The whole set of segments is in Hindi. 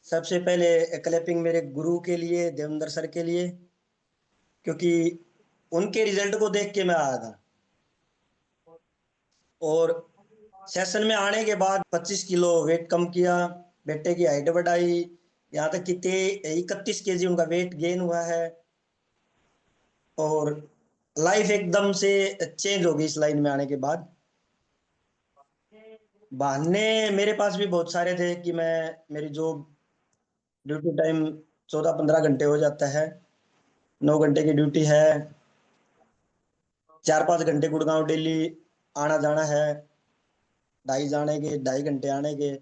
सबसे पहले क्लैपिंग मेरे गुरु के लिए, देवेंद्र सर के लिए, क्योंकि उनके रिजल्ट को देख के मैं आया था। और सेशन में आने के बाद 25 किलो वेट कम किया, बेटे की हाइट बढ़ाई, यहाँ तक कि 31 केजी उनका वेट गेन हुआ है। और लाइफ एकदम से चेंज हो गई इस लाइन में आने के बाद। बहाने मेरे पास भी बहुत सारे थे कि मैं मेरी जॉब ड्यूटी टाइम 14-15 घंटे हो जाता है, 9 घंटे की ड्यूटी है, 4-5 घंटे गुड़गांव डेली आना जाना है, 2.5 घंटे आने के।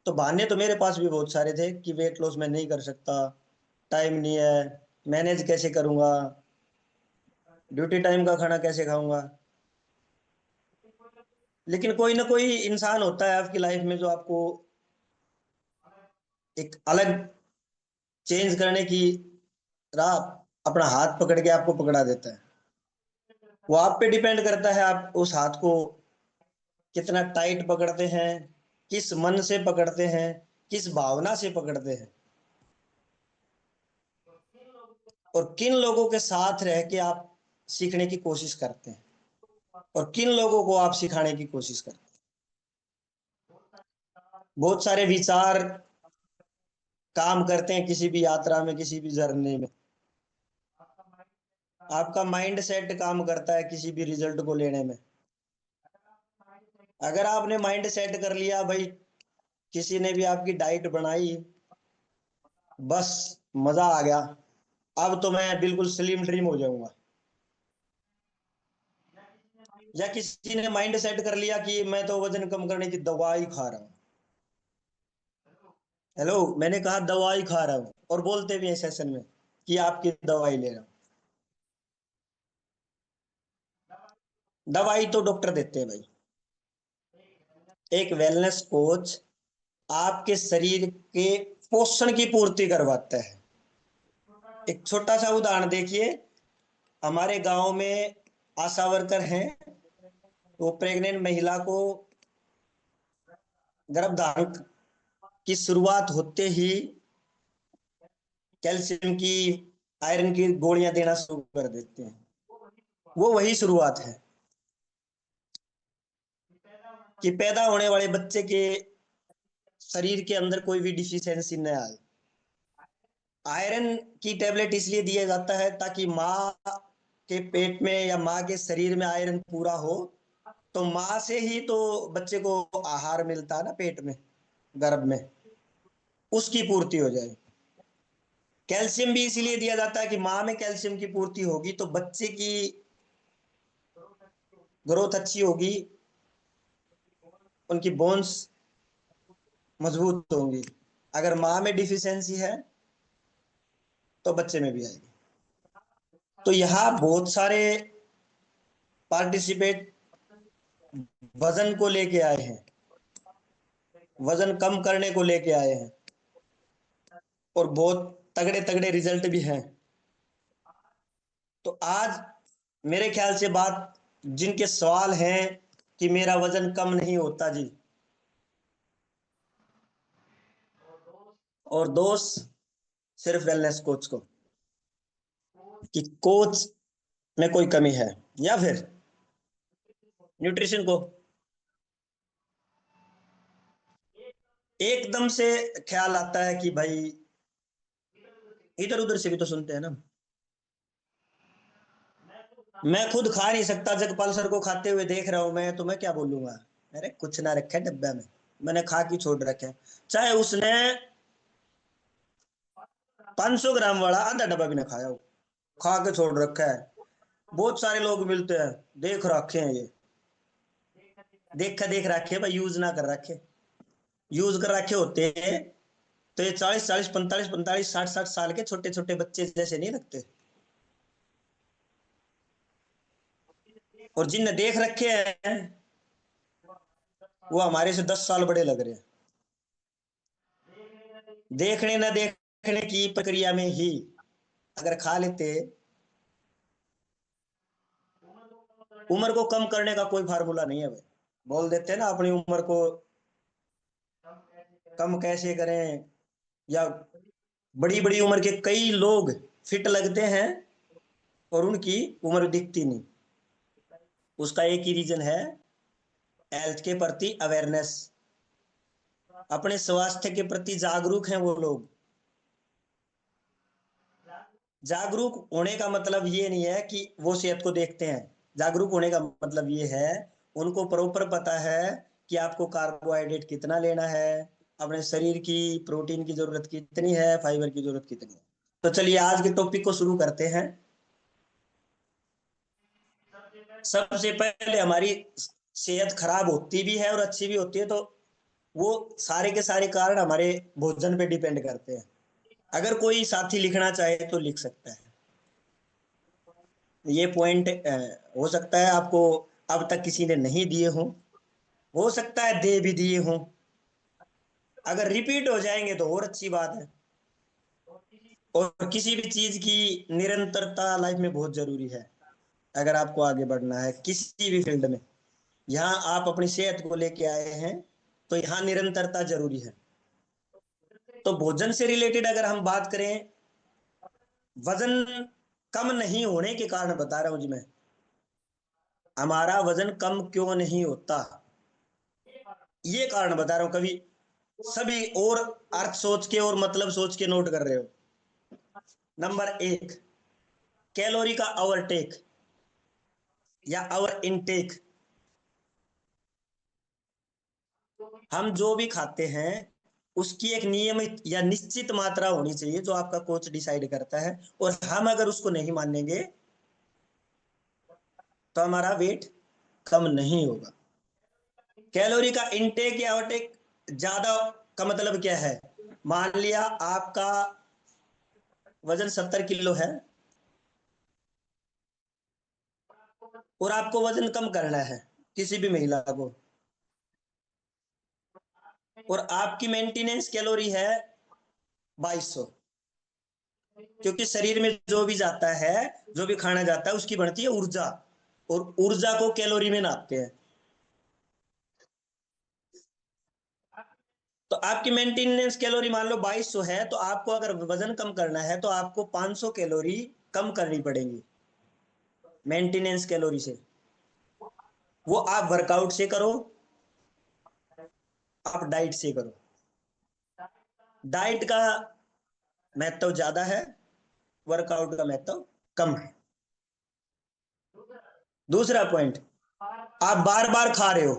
तो बहाने तो मेरे पास भी बहुत सारे थे कि वेट लॉस मैं नहीं कर सकता, टाइम नहीं है, मैनेज कैसे करूंगा, ड्यूटी टाइम का खाना कैसे खाऊंगा। लेकिन कोई ना कोई इंसान होता है आपकी लाइफ में जो आपको एक अलग चेंज करने की राह, अपना हाथ पकड़ के आपको पकड़ा देता है। वो आप पे डिपेंड करता है, आप उस हाथ को कितना टाइट पकड़ते हैं, किस मन से पकड़ते हैं, किस भावना से पकड़ते हैं, और किन लोगों के साथ रह के आप सीखने की कोशिश करते हैं, और किन लोगों को आप सिखाने की कोशिश करते हैं। बहुत सारे विचार काम करते हैं किसी भी यात्रा में, किसी भी जर्नी में। आपका माइंड सेट काम करता है किसी भी रिजल्ट को लेने में। अगर आपने माइंड सेट कर लिया भाई, किसी ने भी आपकी डाइट बनाई, बस मजा आ गया, अब तो मैं बिल्कुल स्लिम ड्रीम हो जाऊंगा। या किसी ने माइंड सेट कर लिया कि मैं तो वजन कम करने की दवाई खा रहा हूँ। हेलो, मैंने कहा दवाई खा रहा हूँ, और बोलते भी हैं सेशन में कि आपकी दवाई ले रहा हूँ। दवाई तो डॉक्टर देते हैं भाई। एक वेलनेस कोच आपके शरीर के पोषण की पूर्ति करवाता है। एक छोटा सा उदाहरण देखिए, हमारे गांव में आशा वर्कर हैं, वो प्रेग्नेंट महिला को गर्भधारण की शुरुआत होते ही कैल्शियम की, आयरन की गोलियां देना शुरू कर देते हैं। वो वही शुरुआत है कि पैदा होने वाले बच्चे के शरीर के अंदर कोई भी डिफिशियंसी न आए। आयरन की टेबलेट इसलिए दिया जाता है ताकि माँ के पेट में या माँ के शरीर में आयरन पूरा हो। तो माँ से ही तो बच्चे को आहार मिलता है ना, पेट में, गर्भ में, उसकी पूर्ति हो जाए। कैल्शियम भी इसीलिए दिया जाता है कि माँ में कैल्शियम की पूर्ति होगी तो बच्चे की ग्रोथ अच्छी होगी, उनकी बोन्स मजबूत होंगी। अगर माँ में डिफिशियंसी है तो बच्चे में भी आएगी। तो यहाँ बहुत सारे पार्टिसिपेट वजन को लेके आए हैं, वजन कम करने को लेके आए हैं, और बहुत तगड़े तगड़े रिजल्ट भी हैं। तो आज मेरे ख्याल से बात, जिनके सवाल हैं कि मेरा वजन कम नहीं होता जी, और दोष सिर्फ वेलनेस कोच को, कि कोच में कोई कमी है, या फिर न्यूट्रिशन को। एकदम से ख्याल आता है कि भाई, इधर उधर से भी तो सुनते हैं ना। मैं खुद खा नहीं सकता, जगपाल सर को खाते हुए देख रहा हूं मैं, तो मैं क्या बोलूंगा। अरे कुछ ना रखे डब्बे में, मैंने खा के छोड़ रखे। चाहे उसने 500 ग्राम वाला आधा डब्बा भी ना खाया हो, खा के छोड़ रखा है। बहुत सारे लोग मिलते हैं, देख रखे हैं ये, देख रखे भाई, यूज ना कर रखे। यूज कर रखे होते हैं तो ये 40-40, 45-45, 60-60 साल के छोटे छोटे बच्चे जैसे नहीं लगते। और जिनने देख रखे हैं वो हमारे से 10 साल बड़े लग रहे हैं। देखने न देखने की प्रक्रिया में ही अगर खा लेते। उम्र को कम करने का कोई फार्मूला नहीं है भाई। बोल देते हैं ना अपनी उम्र को कम कैसे करें, या बड़ी बड़ी उम्र के कई लोग फिट लगते हैं और उनकी उम्र दिखती नहीं। उसका एक ही रीजन है, हेल्थ के प्रति अवेयरनेस, अपने स्वास्थ्य के प्रति जागरूक हैं वो लोग। जागरूक होने का मतलब ये नहीं है कि वो सेहत को देखते हैं। जागरूक होने का मतलब ये है, उनको प्रॉपर पता है कि आपको कार्बोहाइड्रेट कितना लेना है, अपने शरीर की प्रोटीन की जरूरत कितनी है, फाइबर की जरूरत कितनी है। तो चलिए आज के टॉपिक को शुरू करते हैं। सबसे पहले हमारी सेहत खराब होती भी है और अच्छी भी होती है, तो वो सारे के सारे कारण हमारे भोजन पे डिपेंड करते हैं। अगर कोई साथी लिखना चाहे तो लिख सकता है। ये पॉइंट हो सकता है आपको अब तक किसी ने नहीं दिए हों, हो सकता है दे भी दिए हों। अगर रिपीट हो जाएंगे तो और अच्छी बात है। और किसी भी चीज की निरंतरता लाइफ में बहुत जरूरी है। अगर आपको आगे बढ़ना है किसी भी फील्ड में, यहाँ आप अपनी सेहत को लेके आए हैं, तो यहाँ निरंतरता जरूरी है। तो भोजन से रिलेटेड अगर हम बात करें, वजन कम नहीं होने के कारण बता रहा हूं जी मैं। हमारा वजन कम क्यों नहीं होता, ये कारण बता रहा हूं। कभी सभी और अर्थ सोच के और मतलब सोच के नोट कर रहे हो। नंबर एक, कैलोरी का ओवरटेक या ओवर इनटेक। हम जो भी खाते हैं उसकी एक नियमित या निश्चित मात्रा होनी चाहिए जो आपका कोच डिसाइड करता है, और हम अगर उसको नहीं मानेंगे तो हमारा वेट कम नहीं होगा। कैलोरी का इनटेक या आउटटेक ज्यादा का मतलब क्या है? मान लिया आपका वजन 70 किलो है और आपको वजन कम करना है, किसी भी महिला को, और आपकी मेंटेनेंस कैलोरी है 2200। क्योंकि शरीर में जो भी जाता है, जो भी खाना जाता है, उसकी बढ़ती है ऊर्जा, और ऊर्जा को कैलोरी में नापते हैं। तो आपकी मेंटेनेंस कैलोरी मान लो 2200 है, तो आपको अगर वजन कम करना है तो आपको 500 कैलोरी कम करनी पड़ेगी मेंटेनेंस कैलोरी से। वो आप वर्कआउट से करो, आप डाइट से करो। डाइट का महत्व ज्यादा है, वर्कआउट का महत्व कम है। दूसरा पॉइंट, आप बार बार खा रहे हो,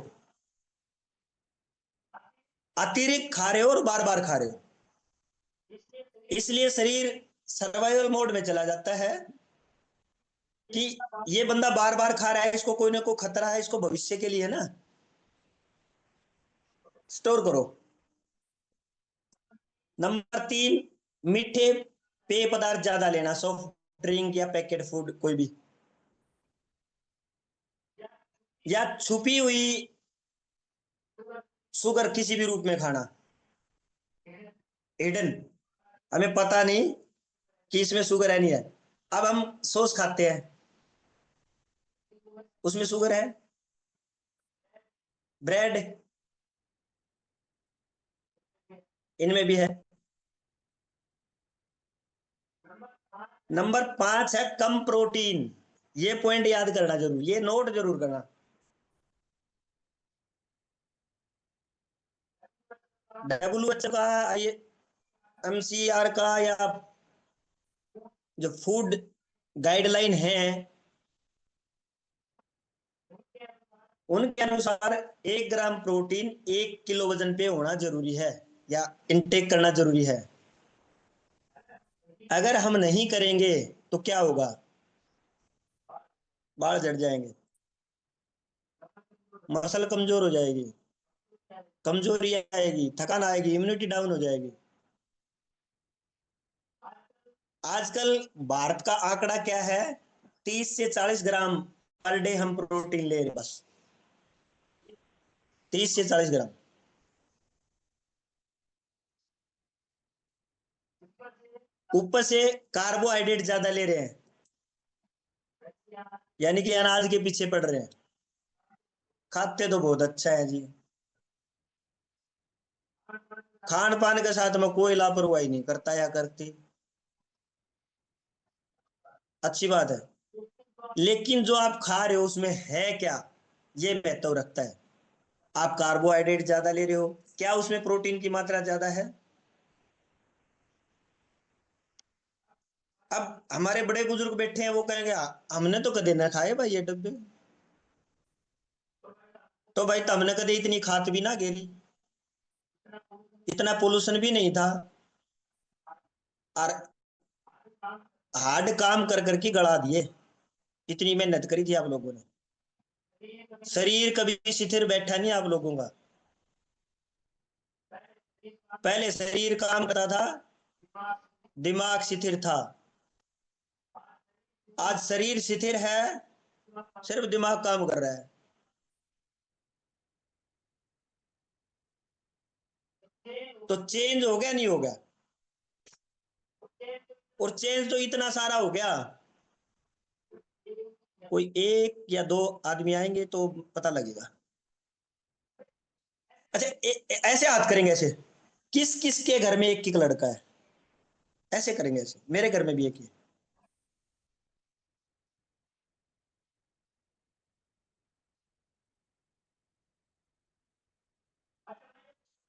अतिरिक्त खा रहे हो और बार बार खा रहे हो, इसलिए शरीर सर्वाइवल मोड में चला जाता है कि ये बंदा बार बार खा रहा है, इसको कोई ना कोई खतरा है, इसको भविष्य के लिए ना स्टोर करो। नंबर तीन, मीठे पेय पदार्थ ज्यादा लेना, सॉफ्ट ड्रिंक या पैकेट फूड कोई भी, या छुपी हुई शुगर किसी भी रूप में खाना, हिडन, हमें पता नहीं कि इसमें शुगर है नहीं है। अब हम सॉस खाते हैं, उसमें शुगर है। ब्रेड, इनमें भी है। नंबर पांच है कम प्रोटीन। ये पॉइंट याद करना जरूर, ये नोट जरूर करना। डब्ल्यूएच का, ये एमसीआर का, या जो फूड गाइडलाइन है उनके अनुसार 1 ग्राम प्रोटीन 1 किलो वजन पे होना जरूरी है, या इनटेक करना जरूरी है। अगर हम नहीं करेंगे तो क्या होगा? बाढ़ चढ़ जाएंगे, मसल कमजोर हो जाएगी, कमजोरी आएगी, थकान आएगी, इम्यूनिटी डाउन हो जाएगी। आजकल भारत का आंकड़ा क्या है? 30 से 40 ग्राम पर डे हम प्रोटीन ले रहे हैं बस, 30 से 40 ग्राम। ऊपर से कार्बोहाइड्रेट ज्यादा ले रहे हैं, यानी कि अनाज के पीछे पड़ रहे हैं। खाते तो बहुत अच्छा है जी, खान पान के साथ में कोई लापरवाही नहीं करता या करती, अच्छी बात है। लेकिन जो आप खा रहे हो उसमें है क्या, ये महत्व रखता है। आप कार्बोहाइड्रेट ज्यादा ले रहे हो, क्या उसमें प्रोटीन की मात्रा ज्यादा है? अब हमारे बड़े बुजुर्ग बैठे हैं, वो कहेंगे हमने तो कदे ना खाए भाई ये डब्बे। तो भाई तुमने कदे इतनी खात भी ना गेरी, इतना पोल्यूशन भी नहीं था, और हार्ड काम कर करके गड़ा दिए, इतनी मेहनत करी थी आप लोगों ने। शरीर कभी शिथिल बैठा नहीं आप लोगों का। पहले शरीर काम करता था, दिमाग शिथिल था। आज शरीर शिथिल है, सिर्फ दिमाग काम कर रहा है। तो चेंज हो गया नहीं हो गया? और चेंज तो इतना सारा हो गया, कोई एक या दो आदमी आएंगे तो पता लगेगा। अच्छा ऐसे हाथ करेंगे ऐसे, किस किस के घर में एक एक लड़का है? ऐसे करेंगे ऐसे, मेरे घर में भी एक ही है।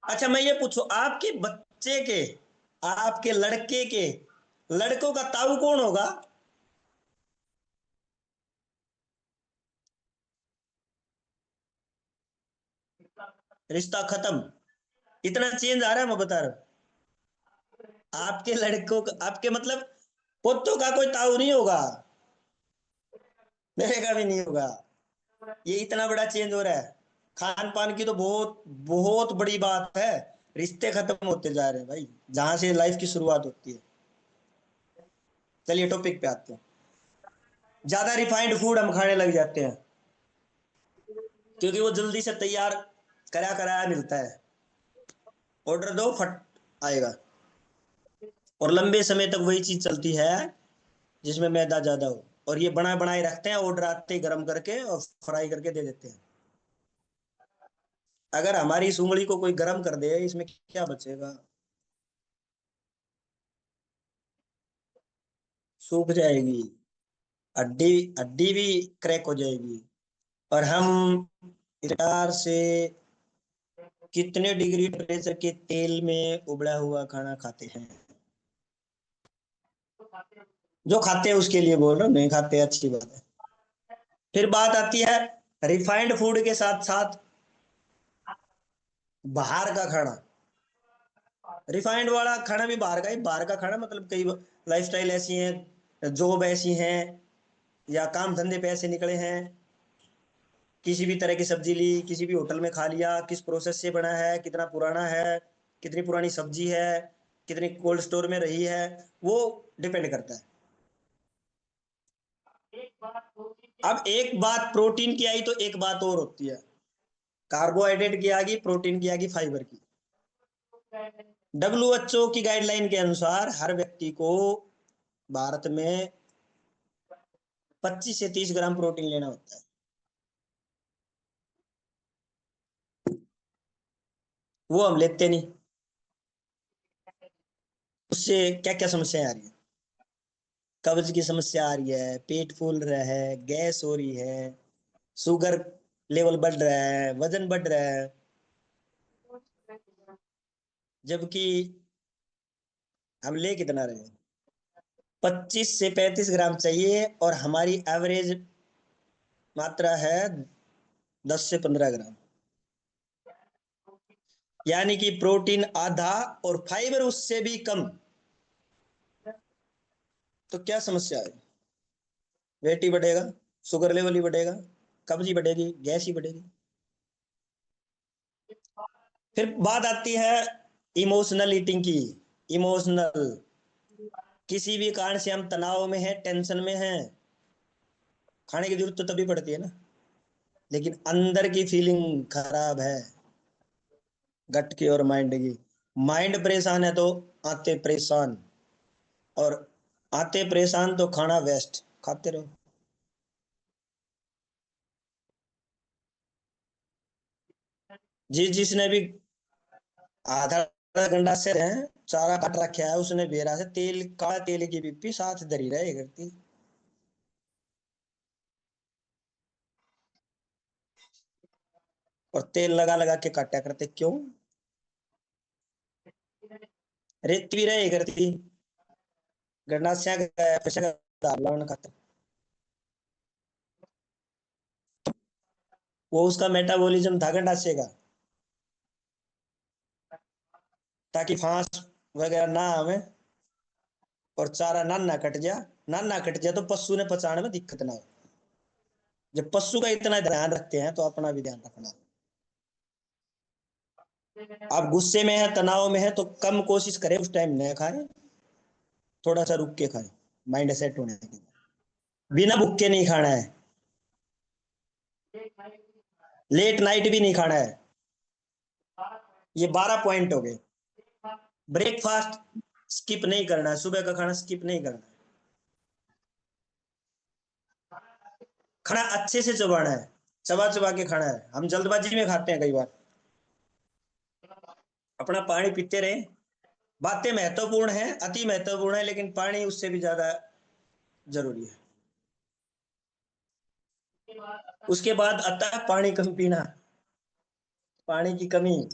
अच्छा मैं ये पूछू, आपके बच्चे के, आपके लड़के के लड़कों का ताऊ कौन होगा? रिश्ता खत्म, इतना चेंज आ रहा है, मैं बता रहा हूं। आपके लड़कों का, आपके मतलब पोतों का कोई ताऊ नहीं होगा, मेरे का भी नहीं होगा। ये इतना बड़ा चेंज हो रहा है। खान पान की तो बहुत बहुत बड़ी बात है। रिश्ते खत्म होते जा रहे हैं भाई, जहां से लाइफ की शुरुआत होती है। चलिए टॉपिक पे आते हैं। ज्यादा रिफाइंड फूड हम खाने लग जाते हैं, क्योंकि वो जल्दी से तैयार करा कराया मिलता है। ऑर्डर दो फट आएगा, और लंबे समय तक वही चीज चलती है जिसमें मैदा ज्यादा हो। और ये बना बनाए रखते हैं, ऑर्डर आते ही गर्म करके और फ्राई करके दे देते हैं। अगर हमारी इस उंगली को कोई गर्म कर दे, इसमें क्या बचेगा? सूख जाएगी, हड्डी, हड्डी भी क्रैक हो जाएगी। और हम इस से कितने डिग्री टेम्परेचर के तेल में उबला हुआ खाना खाते हैं? जो खाते हैं उसके लिए बोल रहा हूँ, नहीं खाते अच्छी बात है। फिर बात आती है रिफाइंड फूड के साथ साथ बाहर का खाना। रिफाइंड वाला खाना भी बाहर का ही, बाहर का खाना मतलब कई लाइफस्टाइल ऐसी है, जॉब ऐसी है, या काम धंधे पे ऐसे निकले हैं, किसी भी तरह की सब्जी ली, किसी भी होटल में खा लिया, किस प्रोसेस से बना है, कितना पुराना है, कितनी पुरानी सब्जी है, कितनी कोल्ड स्टोर में रही है, वो डिपेंड करता है। अब एक बात प्रोटीन की आई तो एक बात और होती है, कार्बोहाइड्रेट की आ गई, प्रोटीन की आ गई, फाइबर की। डब्ल्यूएचओ की गाइडलाइन के अनुसार हर व्यक्ति को भारत में 25 से 30 ग्राम प्रोटीन लेना होता है। वो हम लेते नहीं। उससे क्या क्या समस्याएं आ रही है? कब्ज की समस्या आ रही है, पेट फूल रहा है, गैस हो रही है, शुगर लेवल बढ़ रहा है, वजन बढ़ रहा है। जबकि हम ले कितना रहे हैं? 25 से 35 ग्राम चाहिए, और हमारी एवरेज मात्रा है 10 से 15 ग्राम। यानी कि प्रोटीन आधा और फाइबर उससे भी कम। तो क्या समस्या है? वेट ही बढ़ेगा, शुगर लेवल ही बढ़ेगा, कब्ज ही बढ़ेगी, गैस ही बढ़ेगी। फिर बात आती है इमोशनल ईटिंग की। इमोशनल, किसी भी कारण से हम तनाव में हैं, टेंशन में हैं, खाने की जरूरत तो तभी पड़ती है ना। लेकिन अंदर की फीलिंग खराब है, गट की और माइंड की। माइंड परेशान है तो आते परेशान, और आते परेशान तो खाना वेस्ट, खाते रहो। जिसने भी आधा गंडा से है, चारा काट रखा है उसने बेरा से, तेल काला तेल की पिप्पी साथ धरी रहे करती। और तेल लगा लगा के काटा करते, क्यों? रेत भी रहे करती, गंडासिया का पैसा का दाब लावन खातर। वो उसका मेटाबॉलिज्म था गंडासे का, ताकि फांस वगैरह ना आवे और चारा नाना कट जा। नाना कट जाए तो पशु ने पचाने में दिक्कत ना हो। जब पशु का इतना ध्यान रखते हैं तो अपना भी ध्यान रखना। आप गुस्से में है, तनाव में है, तो कम कोशिश करें उस टाइम न खाए, थोड़ा सा रुक के खाए, माइंड सेट होने के। बिना भूख के नहीं खाना है, लेट नाइट भी नहीं खाना है। ये 12 पॉइंट हो गए। ब्रेकफास्ट स्किप नहीं करना है, सुबह का खाना स्किप नहीं करना है। खाना अच्छे से चबाना है, चबा चबा के खाना है। हम जल्दबाजी में खाते हैं कई बार। अपना पानी पीते रहे। बातें महत्वपूर्ण है, अति महत्वपूर्ण है, लेकिन पानी उससे भी ज्यादा जरूरी है। उसके बाद आता है पानी कम पीना, पानी की कमी।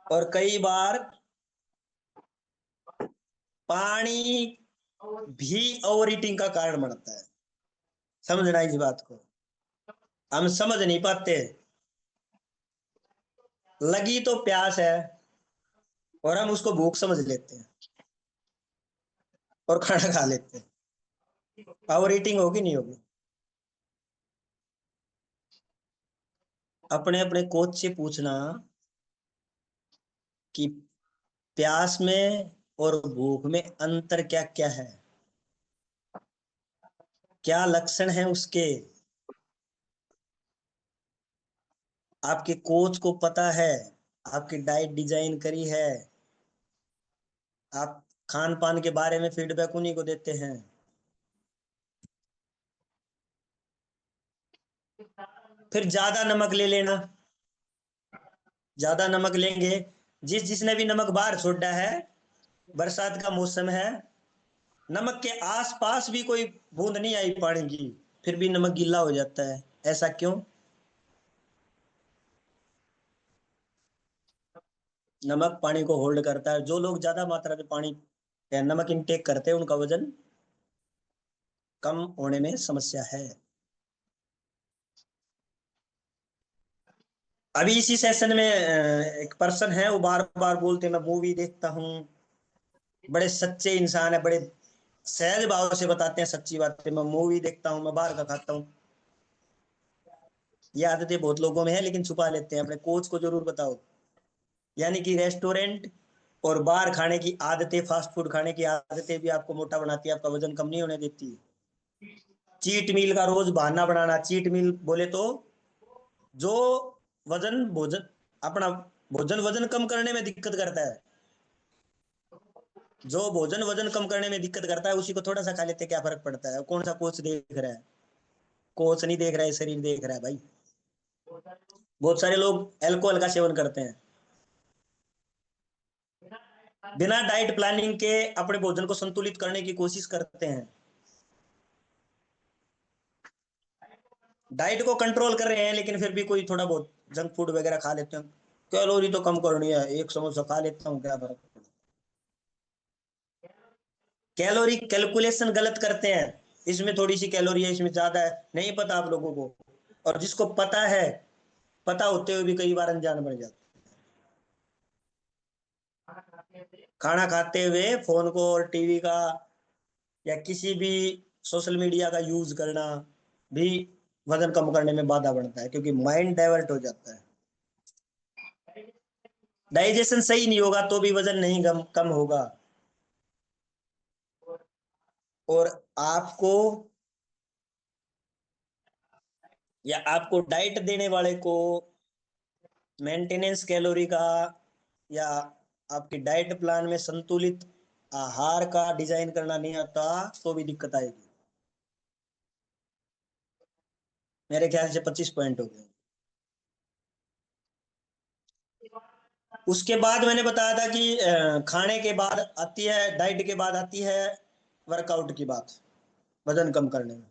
और कई बार पानी भी ओवर ईटिंग का कारण बनता है। समझना इस बात को, हम समझ नहीं पाते। लगी तो प्यास है और हम उसको भूख समझ लेते हैं और खाना खा लेते हैं। ओवर ईटिंग होगी नहीं होगी? अपने अपने कोच से पूछना कि प्यास में और भूख में अंतर क्या क्या है, क्या लक्षण है उसके। आपके कोच को पता है, आपकी डाइट डिजाइन करी है, आप खान पान के बारे में फीडबैक उन्हीं को देते हैं। फिर ज्यादा नमक ले लेना, ज्यादा नमक लेंगे। जिसने भी नमक बाहर छोड़ा है, बरसात का मौसम है, नमक के आसपास भी कोई बूंद नहीं आई पानी की, फिर भी नमक गीला हो जाता है। ऐसा क्यों? नमक पानी को होल्ड करता है। जो लोग ज्यादा मात्रा में पानी या नमक इनटेक करते हैं उनका वजन कम होने में समस्या है। अभी इसी सेशन में एक पर्सन है, वो बार बार बोलते हैं मैं मूवी देखता हूँ। बड़े सच्चे इंसान है, बड़े सहज भाव से बताते हैं सच्ची बातें, मैं मूवी देखता हूँ, मैं बाहर का खाता हूँ। ये आदतें बहुत लोगों में है, लेकिन छुपा लेते हैं। अपने कोच को जरूर बताओ। यानी कि रेस्टोरेंट और बाहर खाने की आदतें, फास्ट फूड खाने की आदतें भी आपको मोटा बनाती है, आपका वजन कम नहीं होने देती। चीट मील का रोज बहाना बनाना। चीट मील बोले तो जो वजन भोजन अपना भोजन वजन कम करने में दिक्कत करता है, जो भोजन वजन कम करने में दिक्कत करता है उसी को थोड़ा सा खा लेते, क्या फर्क पड़ता है? कौन सा कोच देख रहा है? कोच नहीं देख रहा है, शरीर देख रहा है भाई। बहुत सारे लोग अल्कोहल का सेवन करते हैं, बिना डाइट प्लानिंग के अपने भोजन को संतुलित करने की कोशिश करते हैं। डाइट को कंट्रोल कर रहे हैं, लेकिन फिर भी कोई थोड़ा बहुत जंक फूड वगैरह खा लेते हैं। कैलोरी तो कम करनी है, एक समोसा खा लेता हूँ, क्या फर्क पड़ता है? कैलोरी कैलकुलेशन गलत करते हैं। इसमें थोड़ी सी कैलोरी है, इसमें ज्यादा है, नहीं पता आप लोगों को। और जिसको पता है, पता होते हुए भी कई बार अनजान बन जाता है। खाना खाते हुए फोन को और टीवी का या किसी भी सोशल मीडिया का यूज करना भी वजन कम करने में बाधा बनता है, क्योंकि माइंड डाइवर्ट हो जाता है। डाइजेशन सही नहीं होगा तो भी वजन नहीं कम होगा। और आपको या आपको डाइट देने वाले को मेंटेनेंस कैलोरी का या आपकी डाइट प्लान में संतुलित आहार का डिजाइन करना नहीं आता तो भी दिक्कत आएगी। मेरे ख्याल से 25 पॉइंट हो गए। उसके बाद मैंने बताया था कि खाने के बाद आती है, डाइट के बाद आती है वर्कआउट की बात, वजन कम करने में।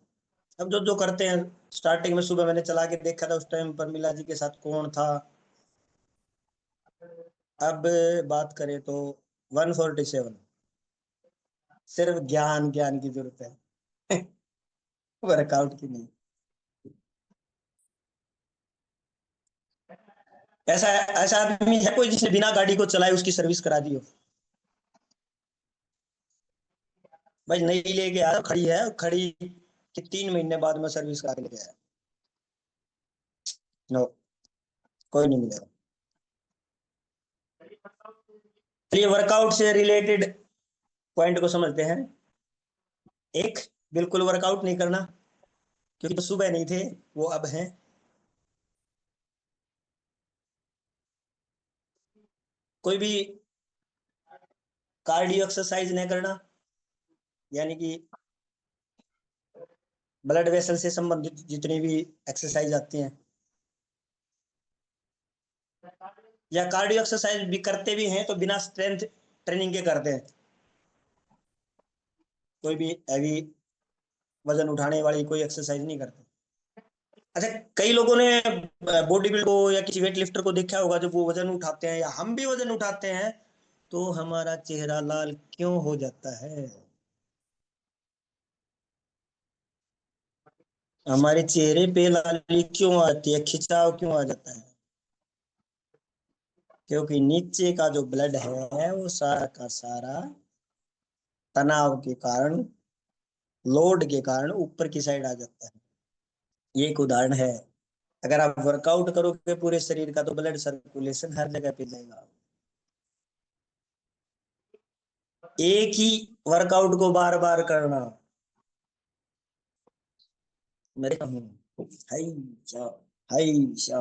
अब जो जो करते हैं, स्टार्टिंग में सुबह मैंने चला के देखा था, उस टाइम पर मिला जी के साथ कौन था। अब बात करें तो 147। सिर्फ ज्ञान ज्ञान की जरूरत है, वर्कआउट की नहीं। ऐसा ऐसा आदमी है कोई जिसने बिना गाड़ी को चलाए उसकी सर्विस करा दी हो? भाई नहीं लेके आया, खड़ी है, खड़ी कि 3 महीने बाद में सर्विस करा के लेके आया। नो, कोई नहीं मिलेगा। चलिए वर्कआउट से रिलेटेड पॉइंट को समझते हैं। एक, बिल्कुल वर्कआउट नहीं करना, क्योंकि तो सुबह नहीं थे, वो अब हैं। कोई भी कार्डियो एक्सरसाइज नहीं करना, यानी कि ब्लड वेसल से संबंधित जितनी भी एक्सरसाइज आती हैं, या कार्डियो एक्सरसाइज भी करते भी हैं तो बिना स्ट्रेंथ ट्रेनिंग के करते हैं। कोई भी हैवी वजन उठाने वाली कोई एक्सरसाइज नहीं करते। अच्छा, कई लोगों ने बॉडी बिल्डर को या किसी वेट लिफ्टर को देखा होगा, जब वो वजन उठाते हैं या हम भी वजन उठाते हैं तो हमारा चेहरा लाल क्यों हो जाता है? हमारे चेहरे पे लाली क्यों आती है, खिंचाव क्यों आ जाता है? क्योंकि नीचे का जो ब्लड है वो सारा का सारा तनाव के कारण, लोड के कारण ऊपर की साइड आ जाता है। ये एक उदाहरण है। अगर आप वर्कआउट करोगे पूरे शरीर का तो ब्लड सर्कुलेशन हर जगह पे जाएगा। एक ही वर्कआउट को बार बार करना, मेरे कहूँ, हाई जा, हाई जा।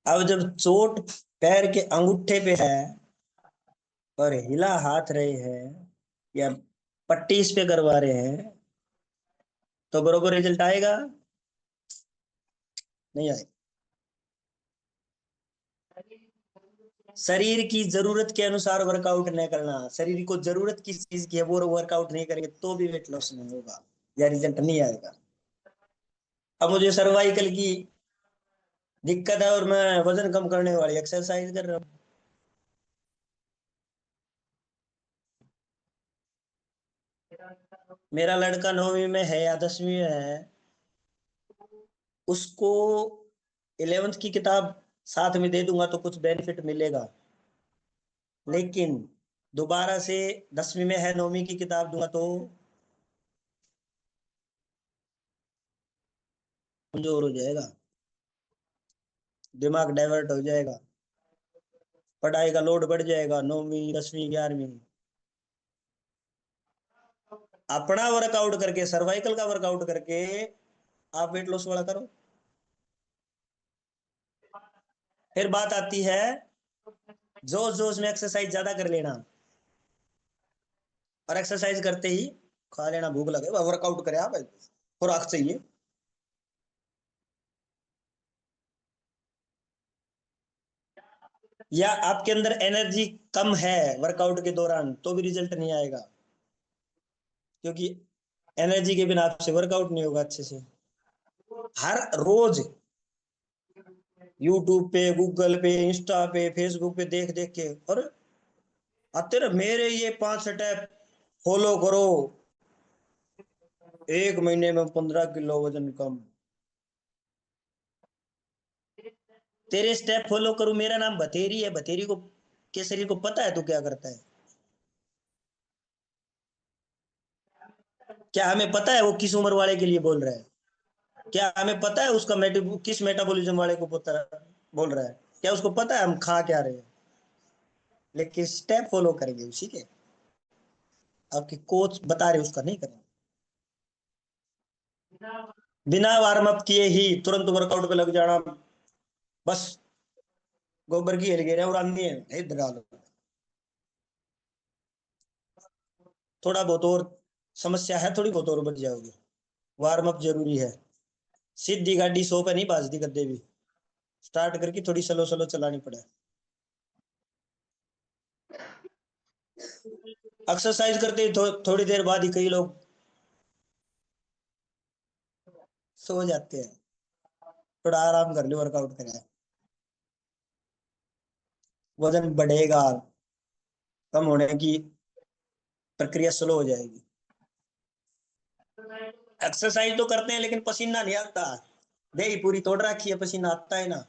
अब जब चोट पैर के अंगूठे पे है और हिला हाथ रहे हैं या पट्टी इस पे करवा रहे हैं, तो बरोबर रिजल्ट आएगा? नहीं आएगा। शरीर की जरूरत के अनुसार वर्कआउट नहीं करना, शरीर को जरूरत किस चीज की है वो वर्कआउट नहीं करेंगे तो भी वेट लॉस नहीं होगा या रिजल्ट नहीं आएगा। अब मुझे सर्वाइकल की दिक्कत है और मैं वजन कम करने वाली एक्सरसाइज कर रहा हूँ। मेरा लड़का 9वीं में है या 10वीं में है, उसको 11th की किताब साथ में दे दूंगा तो कुछ बेनिफिट मिलेगा, लेकिन दोबारा से 10वीं में है, 9वीं की किताब दूंगा तो कमजोर हो जाएगा, दिमाग डाइवर्ट हो जाएगा, पढ़ाई का लोड बढ़ जाएगा, 9वीं 10वीं 11वीं। अपना वर्कआउट करके, सर्वाइकल का वर्कआउट करके आप वेट लॉस वाला करो। फिर बात आती है जोश जोश में एक्सरसाइज ज्यादा कर लेना, और एक्सरसाइज करते ही खा लेना, भूख लगे वर्कआउट करे आप, खुराक चाहिए। या आपके अंदर एनर्जी कम है वर्कआउट के दौरान तो भी रिजल्ट नहीं आएगा, क्योंकि एनर्जी के बिना आपसे वर्कआउट नहीं होगा अच्छे से। हर रोज यूट्यूब पे, गूगल पे, इंस्टा पे, फेसबुक पे देख देख के, और आते ना मेरे ये 5 स्टेप फॉलो करो, 1 महीने में 15 किलो वजन कम। तेरे स्टेप फॉलो करूं, मेरा नाम बथेरी है, बथेरी को के शरीर को पता है तू क्या करता है? क्या हमें पता है वो किस उम्र वाले के लिए बोल रहा है? क्या हमें पता है उसका किस मेटाबॉलिज्म वाले को पता बोल रहा है? क्या उसको पता है हम खा क्या रहे हैं? लेकिन स्टेप फॉलो करेंगे उसी के, आपके कोच बता रहे उसका नहीं करेंगे। बिना वार्म अप किए ही तुरंत वर्कआउट पे लग जाना, बस गोबर की हेल गिरे और आंधी है हे डालो, थोड़ा बहुत और समस्या है थोड़ी बहुत और बढ़ जाओगे। वार्म अप जरूरी है। सीधी गाड़ी 100 पे नहीं भाजती कद्दे भी। स्टार्ट करके थोड़ी स्लो स्लो चलानी पड़े। एक्सरसाइज करते ही थोड़ी देर बाद ही कई लोग सो जाते हैं। थोड़ा आराम कर लो, वर्कआउट करें। वजन बढ़ेगा, कम होने की प्रक्रिया स्लो हो जाएगी। एक्सरसाइज तो करते हैं लेकिन पसीना नहीं आता। देही पूरी तोड़ रखी है, पसीना आता है ना।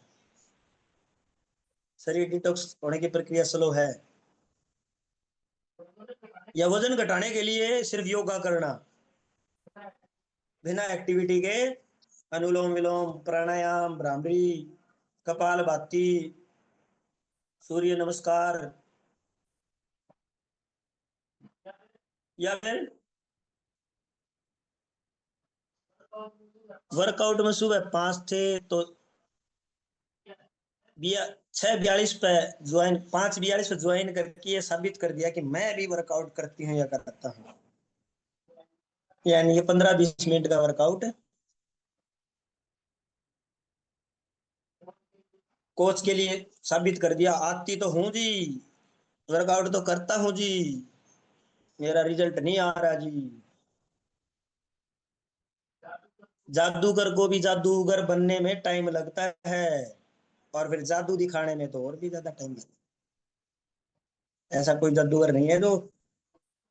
शरीर डिटॉक्स होने की प्रक्रिया स्लो है। या वजन घटाने के लिए सिर्फ योगा करना, बिना एक्टिविटी के, अनुलोम विलोम, प्राणायाम, भ्रामरी, कपाल भाती, सूर्य नमस्कार, या फिर वर्कआउट में सुबह 5 थे तो 6:42 पे ज्वाइन, 5:42 पे ज्वाइन करके ये साबित कर दिया कि मैं भी वर्कआउट करती हूँ या करता हूँ। यानी ये 15-20 मिनट का वर्कआउट है। कोच के लिए साबित कर दिया, आती तो हूँ जी, वर्कआउट तो करता हूँ जी, मेरा रिजल्ट नहीं आ रहा जी। जादूगर को भी जादूगर बनने में टाइम लगता है, और फिर जादू दिखाने में तो और भी ज्यादा टाइम लगता है। ऐसा कोई जादूगर नहीं है जो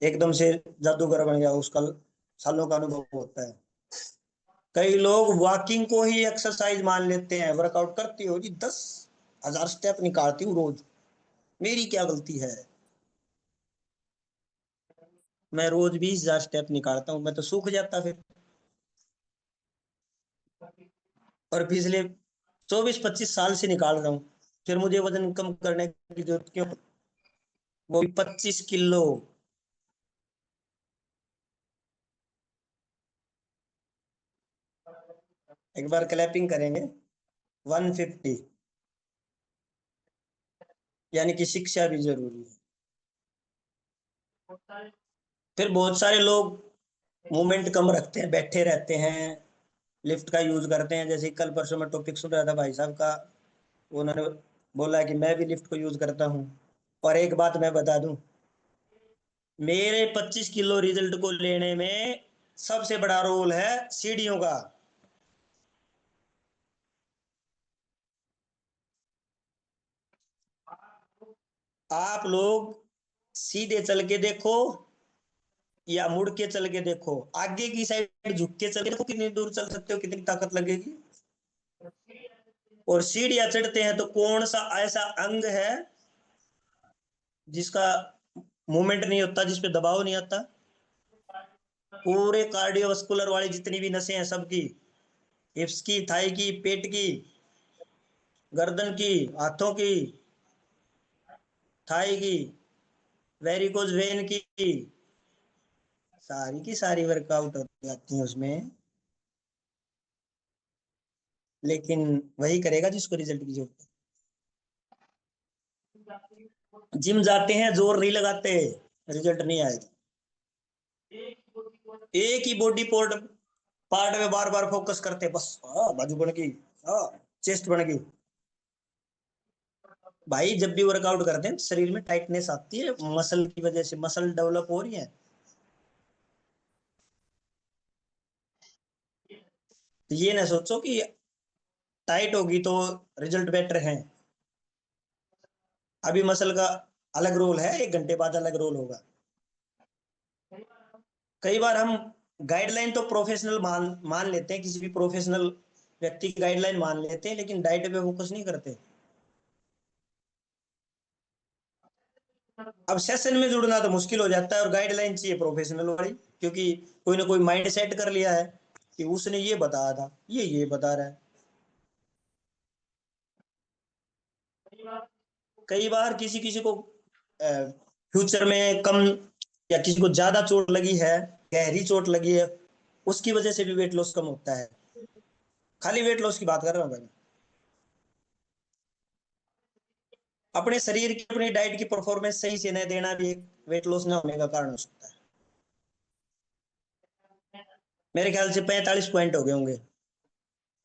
एकदम से जादूगर बन गया, उसका सालों का अनुभव होता है। कई लोग वॉकिंग को ही एक्सरसाइज मान लेते हैं। वर्कआउट करती हो जी, 10,000 स्टेप निकालती हूँ रोज, मेरी क्या गलती है। मैं रोज 20,000 स्टेप निकालता हूँ, मैं तो सूख जाता फिर। और पिछले 24-25 साल से निकाल रहा हूँ, फिर मुझे वजन कम करने की जरूरत क्यों? वो भी 25 किलो। एक बार क्लैपिंग करेंगे। 150। यानी कि शिक्षा भी जरूरी है। फिर बहुत सारे लोग मूवमेंट कम रखते हैं, बैठे रहते हैं, लिफ्ट का यूज करते हैं। जैसे कल परसों में टॉपिक सुन रहा था भाई साहब का, उन्होंने बोला कि मैं भी लिफ्ट को यूज करता हूँ। और एक बात मैं बता दूं, मेरे 25 किलो रिजल्ट को लेने में सबसे बड़ा रोल है सीढ़ियों का। आप लोग सीधे चल के देखो या मुड़ के चल के देखो, आगे की साइड झुक के चल के देखो, कितनी दूर चल सकते हो, कितनी ताकत लगेगी। और सीढ़ियां चढ़ते हैं तो कौन सा ऐसा अंग है जिसका मूवमेंट नहीं होता, जिसपे दबाव नहीं आता? पूरे कार्डियोवास्कुलर वाली जितनी भी नसें हैं सबकी, हिप्स की, थाई की, पेट की, गर्दन की, हाथों की, थाई की, वेरिकोज वेन की, सारी की सारी वर्कआउट हो जाती है उसमें। लेकिन वही करेगा जिसको रिजल्ट की जरूरत है। जिम जाते हैं, जोर नहीं लगाते, रिजल्ट नहीं आएगा। एक ही बॉडी पार्ट पार्ट में बार बार फोकस करते हैं, बस बाजू बन गई, चेस्ट बन गई। भाई जब भी वर्कआउट करते हैं शरीर में टाइटनेस आती है, मसल की वजह से मसल डेवलप हो रही है। तो ये ना सोचो कि टाइट होगी तो रिजल्ट बेटर है। अभी मसल का अलग रोल है, 1 घंटे बाद अलग रोल होगा। कई बार हम गाइडलाइन तो प्रोफेशनल मान मान लेते हैं, किसी भी प्रोफेशनल व्यक्ति की गाइडलाइन मान लेते हैं, लेकिन डाइट पे फोकस नहीं करते। अब सेशन में जुड़ना तो मुश्किल हो जाता है, और गाइडलाइन चाहिए प्रोफेशनल वाली, क्योंकि कोई ना कोई माइंड सेट कर लिया है कि उसने ये बताया था, ये बता रहा है। कई बार किसी किसी को फ्यूचर में कम, या किसी को ज्यादा चोट लगी है, गहरी चोट लगी है, उसकी वजह से भी वेट लॉस कम होता है। खाली वेट लॉस की बात कर रहा हूँ भाई। अपने शरीर की, अपनी डाइट की परफॉर्मेंस सही से न देना भी एक वेट लॉस ना होने का कारण हो सकता है। मेरे ख्याल से 45 पॉइंट हो गए होंगे,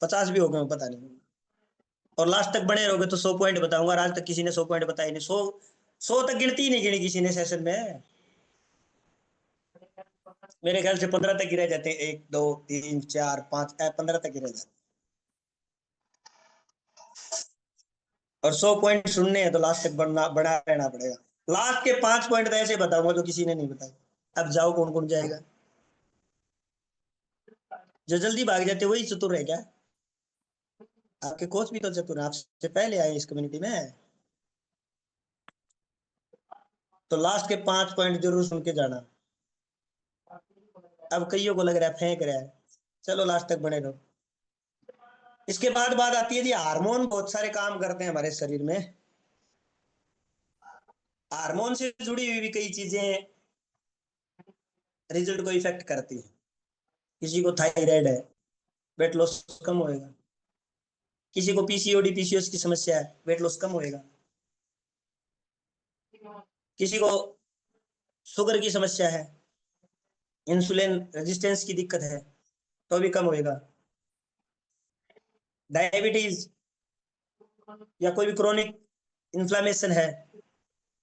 50 भी हो गए होंगे, पता नहीं। और लास्ट तक बने रहोगे तो 100 पॉइंट बताऊंगा, और आज तक किसी ने 100 पॉइंट बताए नहीं। 100 तक गिनती ही नहीं गिनी किसी ने सेशन में। मेरे ख्याल से 15 तक ही रह जाते हैं, 1 2 3 4 5, 15 तक ही रह जाते हैं। और 100 पॉइंट सुनने हैं तो लास्ट तक बना रहना पड़ेगा। लास्ट के 5 पॉइंट तो ऐसे बताऊंगा जो किसी ने नहीं बताया। अब जाओ कौन कौन जाएगा। जो जल्दी भाग जाते वही चतुर है क्या? आपके कोच भी तो चतुर है, आपसे पहले आए इस कम्युनिटी में। तो लास्ट के 5 पॉइंट जरूर सुन के जाना। अब कईयों को लग रहा है फेंक रहा है, चलो लास्ट तक बने रहो। इसके बाद बात आती है जी, हार्मोन बहुत सारे काम करते हैं हमारे शरीर में। हार्मोन से जुड़ी हुई भी कई चीजें रिजल्ट को इफेक्ट करती है। किसी को थायराइड है, वेट लॉस कम होएगा। किसी को पीसीओडी पीसीओएस की समस्या है, वेट लॉस कम होएगा। किसी को शुगर की समस्या है, इंसुलिन रेजिस्टेंस की दिक्कत है, तो भी कम होएगा। डायबिटीज या कोई भी क्रोनिक इन्फ्लामेशन है,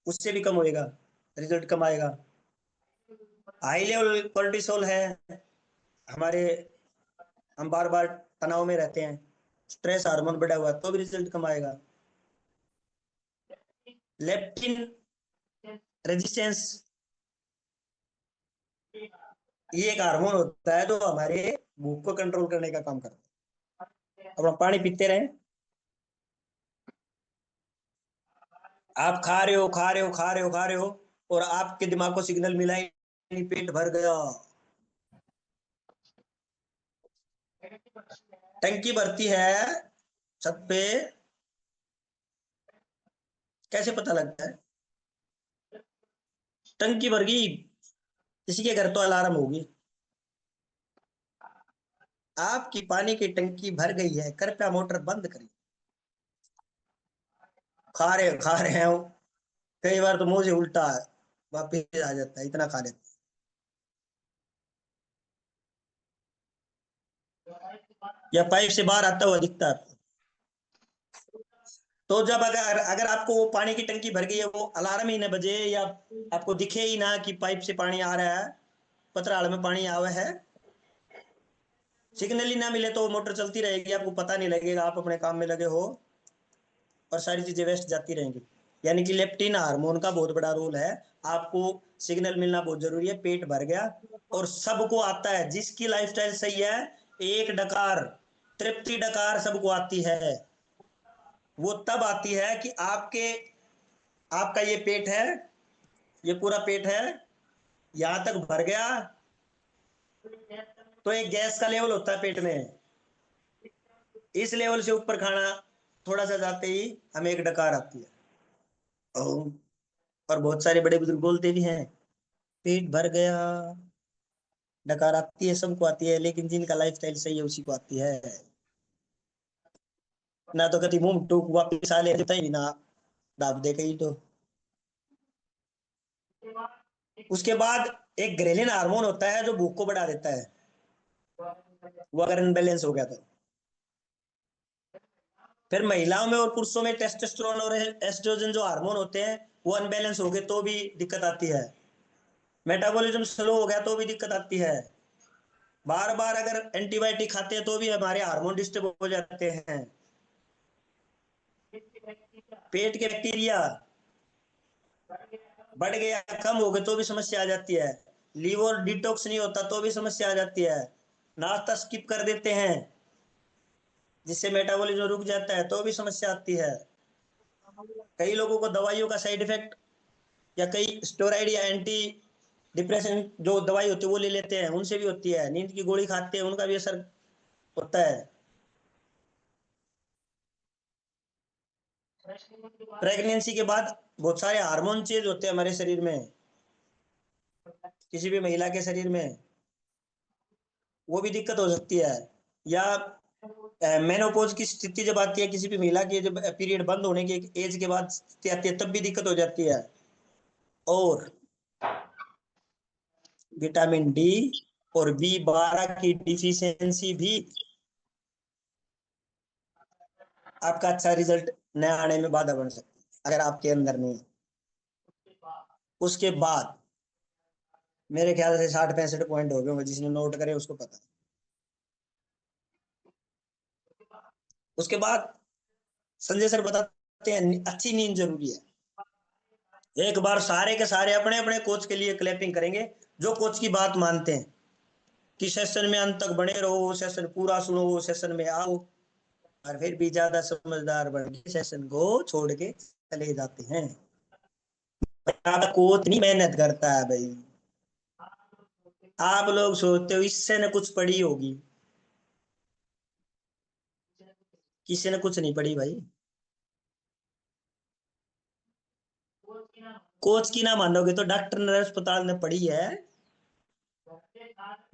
उससे भी कम होएगा, रिजल्ट कम आएगा। हाई लेवल कोर्टिसोल है हमारे, हम बार बार तनाव में रहते हैं, स्ट्रेस हार्मोन बढ़ा हुआ, तो भी रिजल्ट कम आएगा। लेप्टिन रेजिस्टेंस, ये एक हार्मोन होता है जो हमारे भूख को कंट्रोल करने का काम करता है। अब हम पानी पीते रहे, आप खा रहे हो खा रहे हो खा रहे हो खा रहे हो, और आपके दिमाग को सिग्नल मिला ही नहीं, पेट भर गया। टंकी भरती है छत पे, कैसे पता लगता है? टंकी भर गई, किसी के घर तो अलार्म होगी, आपकी पानी की टंकी भर गई है, कृपया मोटर बंद करिए। खा रहे हैं, कई बार तो मुंह से उल्टा वापिस आ जाता है, इतना खा लेते हैं। या पाइप से बाहर आता हुआ दिखता है। तो जब अगर अगर आपको वो पानी की टंकी भर गई है, वो अलार्म ही ना बजे, या आपको दिखे ही ना कि पाइप से पानी आ रहा है, पतराड़ में पानी आवा है, सिग्नल ही ना मिले, तो मोटर चलती रहेगी, आपको पता नहीं लगेगा, आप अपने काम में लगे हो और सारी चीजें वेस्ट जाती रहेंगी। यानी कि लेप्टिन हार्मोन का बहुत बड़ा रोल है। आपको सिग्नल मिलना बहुत जरूरी है। पेट भर गया, और सबको आता है, जिसकी लाइफस्टाइल सही है, एक डकार, तृप्ति डकार सबको आती है। वो तब आती है कि आपका ये पेट है, ये पूरा पेट है, यहां तक भर गया, तो एक गैस का लेवल होता है पेट में, इस लेवल से ऊपर खाना थोड़ा सा जाते ही हमें एक डकार आती है। और बहुत सारे बड़े बुजुर्ग बोलते भी हैं, पेट भर गया, डकार आती है, सबको आती है, लेकिन जिनका लाइफ स्टाइल सही है उसी को आती है। ना तो कभी मुंह टूक वापिस आ ले देता ही ना, दाब दे कहीं तो। उसके बाद एक ग्रेलिन हार्मोन होता है जो भूख को बढ़ा देता है, वो अगर इनबैलेंस हो गया तो। फिर महिलाओं में और पुरुषों में टेस्टोस्टेरोन और एस्ट्रोजन जो हार्मोन होते हैं, वो अनबैलेंस हो गए तो भी दिक्कत आती है। मेटाबॉलिज्म स्लो हो गया तो भी दिक्कत आती है। बार बार अगर एंटीबायोटिक खाते हैं तो भी हमारे हार्मोन डिस्टर्ब हो जाते हैं। पेट के बैक्टीरिया बढ़ गया, कम हो गए तो भी समस्या आ जाती है। लीवर डिटॉक्स नहीं होता तो भी समस्या आ जाती है। नाश्ता स्किप कर देते हैं, जिससे मेटाबॉलिज्म रुक जाता है, तो भी समस्या आती है। कई लोगों को दवाइयों का साइड इफेक्ट, या कई स्टेरॉइड या एंटी डिप्रेशन जो दवाई होती है वो ले लेते हैं, उनसे भी होती है। नींद की गोली खाते हैं, उनका भी असर होता है। प्रेगनेंसी के बाद बहुत सारे हार्मोन चेंज होते हैं हमारे शरीर में, किसी भी महिला के शरीर में, वो भी दिक्कत हो सकती है। या मेनोपॉज की स्थिति जब आती है किसी भी महिला की, जब पीरियड बंद होने की एज के बाद स्थिति आती है, तब भी दिक्कत हो जाती है। और विटामिन डी और B12 की डिफिशियंसी भी आपका अच्छा रिजल्ट न आने में बाधा बन सकती है, अगर आपके अंदर नहीं है। उसके बाद मेरे ख्याल से 60-65 हो गए होंगे, जिसने नोट करे उसको पता। उसके बाद संजय सर बताते हैं अच्छी नींद जरूरी है। एक बार सारे के सारे अपने अपने कोच के लिए क्लैपिंग करेंगे, जो कोच की बात मानते हैं कि सेशन में अंत तक बने रहो, सेशन पूरा सुनो, सेशन में आओ। और फिर भी ज्यादा समझदार बन के सेशन को छोड़ के चले जाते हैं। आपका कोच नहीं मेहनत करता है भाई। आप लोग सोचते हो इससे न कुछ पड़ी होगी, किसी ने कुछ नहीं पड़ी भाई। कोच की ना मानोगे तो डॉक्टर ने अस्पताल ने पढ़ी है।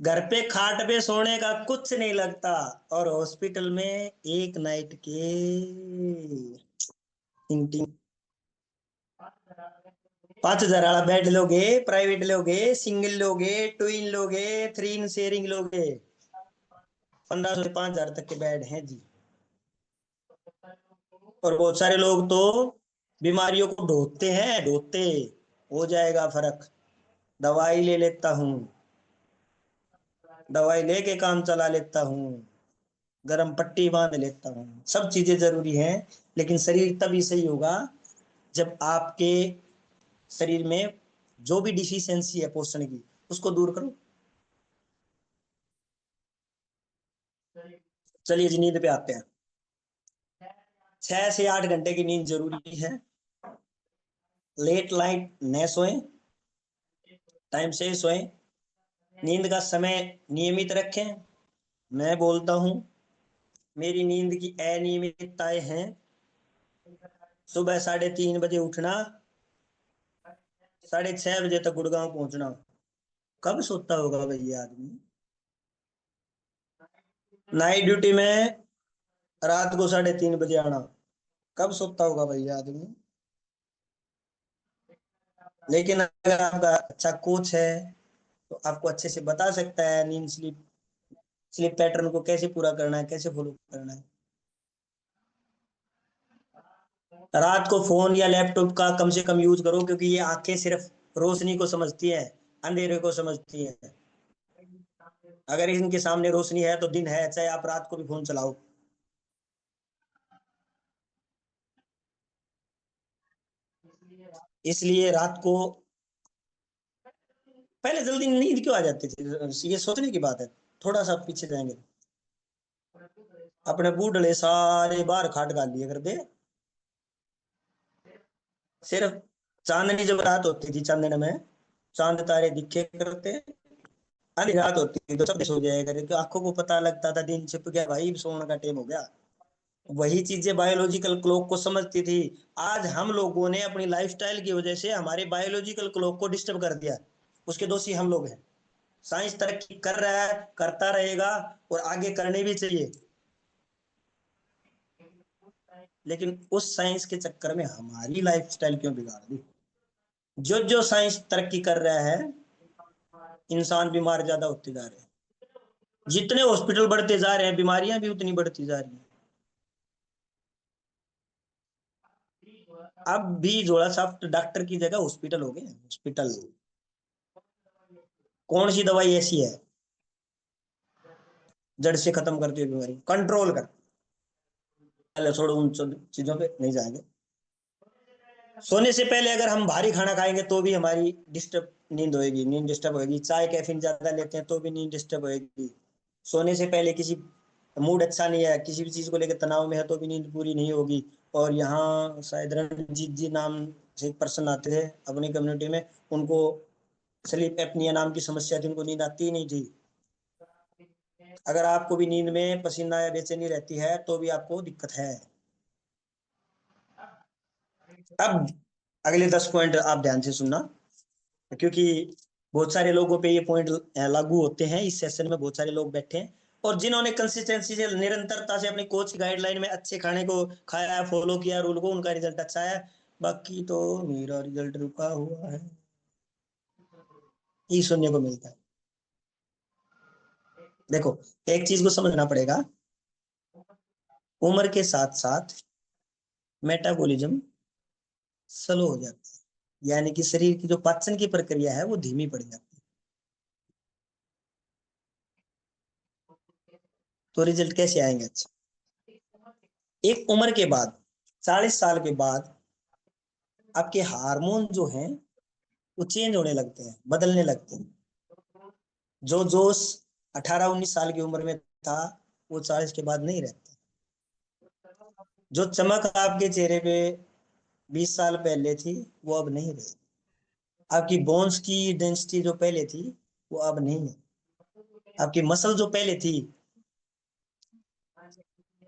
घर पे खाट पे सोने का कुछ नहीं लगता, और हॉस्पिटल में एक नाइट के 5,000 वाला बेड लोगे, प्राइवेट लोगे, सिंगल लोगे, ट्विन लोगे, 3 शेयरिंग लोगे, 1500 से 5,000 तक के बेड हैं जी। और बहुत सारे लोग तो बीमारियों को ढोते हैं, ढोते हो जाएगा फर्क, दवाई ले लेता हूँ, दवाई लेके काम चला लेता हूँ, गरम पट्टी बांध लेता हूँ। सब चीजें जरूरी हैं, लेकिन शरीर तभी सही होगा जब आपके शरीर में जो भी डिफिशियंसी है पोषण की, उसको दूर करो। चलिए जी, नींद पे आते हैं। 6 से 8 घंटे की नींद जरूरी है। लेट नाइट न सोएं, टाइम से सोएं। नींद का समय नियमित रखें। मैं बोलता हूँ, मेरी नींद की अनियमितताएं हैं। सुबह 3:30 बजे उठना, 6:30 बजे तक गुड़गांव पहुंचना। कब सोता होगा भाई ये आदमी? नाइट ड्यूटी में रात को 3:30 बजे आना। कब सोता होगा भाई ये आदमी? लेकिन अगर आपका अच्छा कोच है तो आपको अच्छे से बता सकता है नींद स्लीप स्लीप पैटर्न को कैसे पूरा करना है, कैसे फॉलो करना है। रात को फोन या लैपटॉप का कम से कम यूज करो, क्योंकि ये आंखें सिर्फ रोशनी को समझती है, अंधेरे को समझती है। अगर इनके सामने रोशनी है तो दिन है, चाहे आप रात को भी फोन चलाओ। इसलिए रात को पहले जल्दी नींद क्यों आ जाती थी, ये सोचने की बात है। थोड़ा सा पीछे जाएंगे, अपने बूढ़े सारे बाहर खाट गाल लिए करते। सिर्फ चांदनी जब रात होती थी, चांदने में चांद तारे दिखे करते। आधी रात होती थी तो सब सो जाया करे, तो आंखों को पता लगता था दिन छिप गया भाई, सोने का टाइम हो गया। वही चीजें बायोलॉजिकल क्लॉक को समझती थी। आज हम लोगों ने अपनी लाइफस्टाइल की वजह से हमारे बायोलॉजिकल क्लॉक को डिस्टर्ब कर दिया। उसके दोषी हम लोग हैं। साइंस तरक्की कर रहा है, करता रहेगा, और आगे करने भी चाहिए। लेकिन उस साइंस के चक्कर में हमारी लाइफस्टाइल क्यों बिगाड़ दी? जो जो साइंस तरक्की कर रहा है, इंसान बीमार ज्यादा होते जा रहे हैं। जितने हॉस्पिटल बढ़ते जा रहे हैं, बीमारियां भी उतनी बढ़ती जा रही हैं। अब भी जोड़ा साफ्ट डॉक्टर की जगह हॉस्पिटल हो गए हैं, हॉस्पिटल। कौन सी दवाई ऐसी है जड़ से खत्म करती है बीमारी, कंट्रोल कर? पहले छोड़ो, उन सब चीजों पे नहीं जाएंगे। सोने से पहले अगर हम भारी खाना खाएंगे तो भी हमारी डिस्टर्ब नींद होएगी, नींद डिस्टर्ब होएगी। चाय कैफीन ज्यादा लेते हैं तो भी नींद डिस्टर्ब होएगी। सोने से पहले किसी मूड अच्छा नहीं है, किसी भी चीज को लेकर तनाव में है, तो भी नींद पूरी नहीं होगी। और यहाँ शायद रणजीत जी नाम से एक पर्सन आते थे अपनी कम्युनिटी में, उनको स्लीप एपनिया नाम की समस्या थी, उनको नींद आती ही नहीं थी। अगर आपको भी नींद में पसीना या बेचैनी रहती है तो भी आपको दिक्कत है। अब अगले 10 पॉइंट आप ध्यान से सुनना, क्योंकि बहुत सारे लोगों पे ये पॉइंट लागू होते हैं। इस सेशन में बहुत सारे लोग बैठे हैं, और जिन्होंने कंसिस्टेंसी से, निरंतरता से अपनी कोच की गाइडलाइन में अच्छे खाने को खाया है, फॉलो किया रूल को, उनका रिजल्ट अच्छा है। बाकी तो मेरा रिजल्ट रुका हुआ है, ये सुनने को मिलता है। देखो, एक चीज को समझना पड़ेगा, उम्र के साथ साथ मेटाबॉलिज्म स्लो हो जाता है, यानी कि शरीर की जो पाचन की प्रक्रिया है वो धीमी पड़ जाती है। तो रिजल्ट कैसे आएंगे अच्छा? एक उम्र के बाद, 40 साल के बाद आपके हार्मोन जो हैं वो चेंज होने लगते हैं, बदलने लगते हैं। जो जोश 18-19 साल की उम्र में था वो 40 के बाद नहीं रहता। जो चमक आपके चेहरे पे 20 साल पहले थी वो अब नहीं रही। आपकी बोन्स की डेंसिटी जो पहले थी वो अब नहीं है। आपकी मसल जो पहले थी,